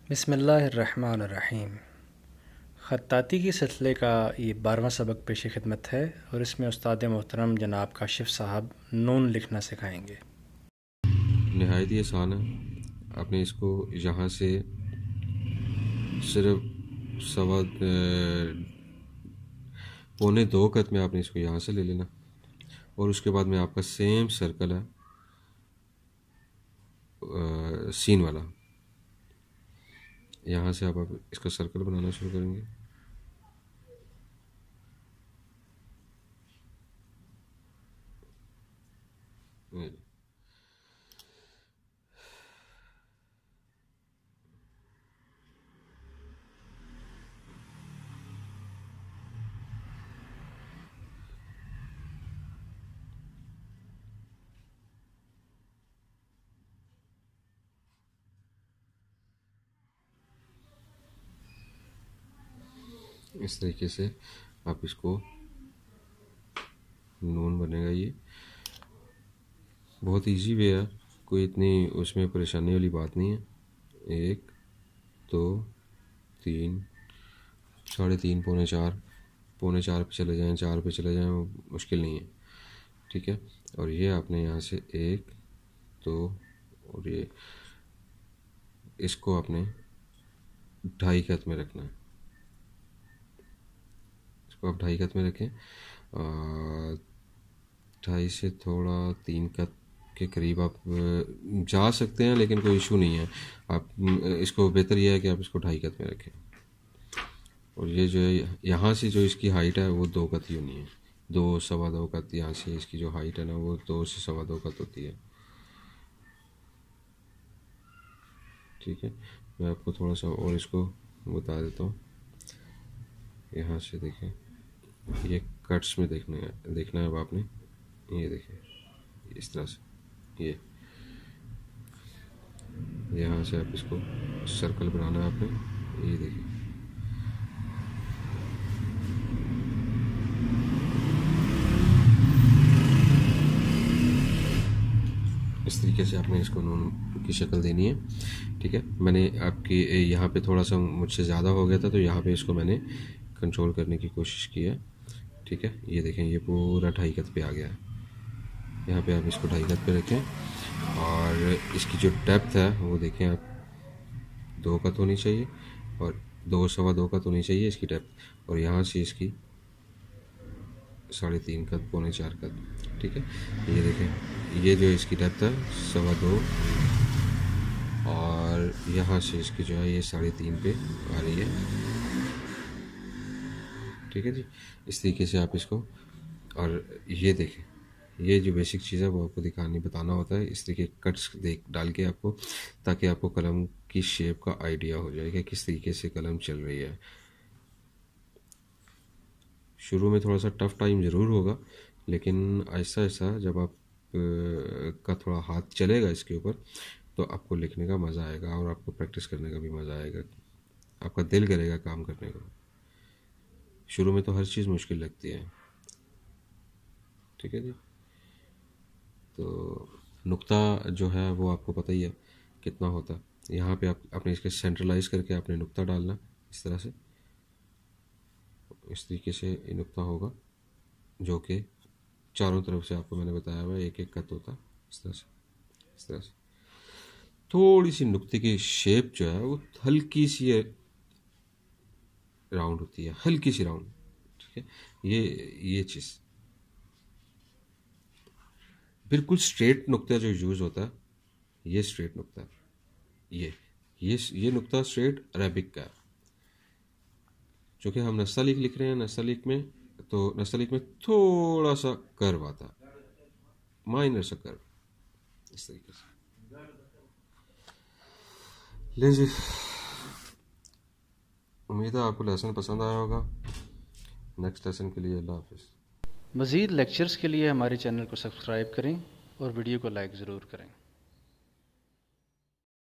बिस्मिल्लाहिर्रहमानिर्रहीम। ख़त्ताती के सिलसिले का ये 12वां सबक पेश खिदमत है और इसमें उस्ताद मोहतरम जनाब काशिफ़ साहब नून लिखना सिखाएंगे। नहायत ही आसान है। आपने इसको यहाँ से सिर्फ पौने 2 कत में आपने इसको यहाँ से ले लेना और उसके बाद में आपका सेम सर्कल है सीन वाला। यहाँ से आप इसका सर्कल बनाना शुरू करेंगे। इस तरीके से आप इसको नून बनेगा। ये बहुत इजी वे है, कोई इतनी उसमें परेशानी वाली बात नहीं है। 1 2 3 3.5 पौने 4 पे चले जाएं, 4 पे चले जाएं, वो मुश्किल नहीं है। ठीक है। और ये आपने यहाँ से 1 2 और ये इसको आपने 2.5 कत में रखना है। इसको आप 2.5 कत में रखें। 2.5 से थोड़ा 3 कत के करीब आप जा सकते हैं, लेकिन कोई इशू नहीं है। आप इसको बेहतर यह है कि आप इसको 2.5 कत में रखें। और ये जो है यहाँ से जो इसकी हाइट है वो 2 कत ही होनी है। 2 सवा 2 कत यहाँ से इसकी जो हाइट है ना वो 2 से सवा 2 कत होती है। ठीक है। मैं आपको थोड़ा सा और इसको बता देता हूँ। यहाँ से देखें, ये कट्स में देखना है अब आपने। ये देखें इस तरह से, ये यहाँ से आप इसको सर्कल बनाना है आपने। ये देखिए इस तरीके से आपने इसको नून की शक्ल देनी है। ठीक है। मैंने आपकी यहाँ पे थोड़ा सा मुझसे ज़्यादा हो गया था, तो यहाँ पे इसको मैंने कंट्रोल करने की कोशिश की है। ठीक है। ये देखें ये पूरा 2.5 कत पे आ गया है। यहाँ पे आप इसको 2.5 कत पे रखें और इसकी जो डेप्थ है वो देखें आप 2 कत होनी चाहिए और 2 सवा 2 कत होनी चाहिए इसकी डेप्थ। और यहाँ से इसकी 3.5 कत पौने 4 कत। ठीक है। ये देखें ये जो इसकी डेप्थ है 2.25 और यहाँ से इसकी जो है ये 3.5 पे आ रही है। ठीक है जी। इस तरीके से आप इसको, और ये देखें ये जो बेसिक चीज़ है वो आपको बताना होता है। इस तरीके कट्स डाल के आपको, ताकि आपको कलम की शेप का आइडिया हो जाए कि किस तरीके से कलम चल रही है। शुरू में थोड़ा सा टफ टाइम ज़रूर होगा, लेकिन आहिस्ता आहिस्ता जब आप का थोड़ा हाथ चलेगा इसके ऊपर, तो आपको लिखने का मज़ा आएगा और आपको प्रैक्टिस करने का भी मज़ा आएगा। आपका दिल करेगा काम करने का। शुरू में तो हर चीज़ मुश्किल लगती है। ठीक है जी। तो नुक्ता जो है वो आपको पता ही है कितना होता है। यहाँ पे आप अपने इसके सेंट्रलाइज करके आपने नुक्ता डालना इस तरह से। इस तरीके से ये नुक्ता होगा जो कि चारों तरफ से आपको मैंने बताया हुआ एक एक कत होता है। इस तरह से थोड़ी सी नुक्ते की शेप जो है वो हल्की सी राउंड होती है, हल्की सी राउंड। ठीक है। ये चीज़ बिल्कुल स्ट्रेट नुक्ता जो यूज़ होता है, ये स्ट्रेट नुक्ता है। ये नुक्ता स्ट्रेट अरेबिक का है। जो कि हम नस्तलीक लिख रहे हैं, नस्तलीक में थोड़ा सा कर्व आता है, माइनर सा कर्व। इस तरीके से लीजिए। उम्मीद है आपको लेसन पसंद आया होगा। नेक्स्ट लेसन के लिए अल्लाह हाफिज़। मज़ीद लेक्चर्स के लिए हमारे चैनल को सब्सक्राइब करें और वीडियो को लाइक ज़रूर करें।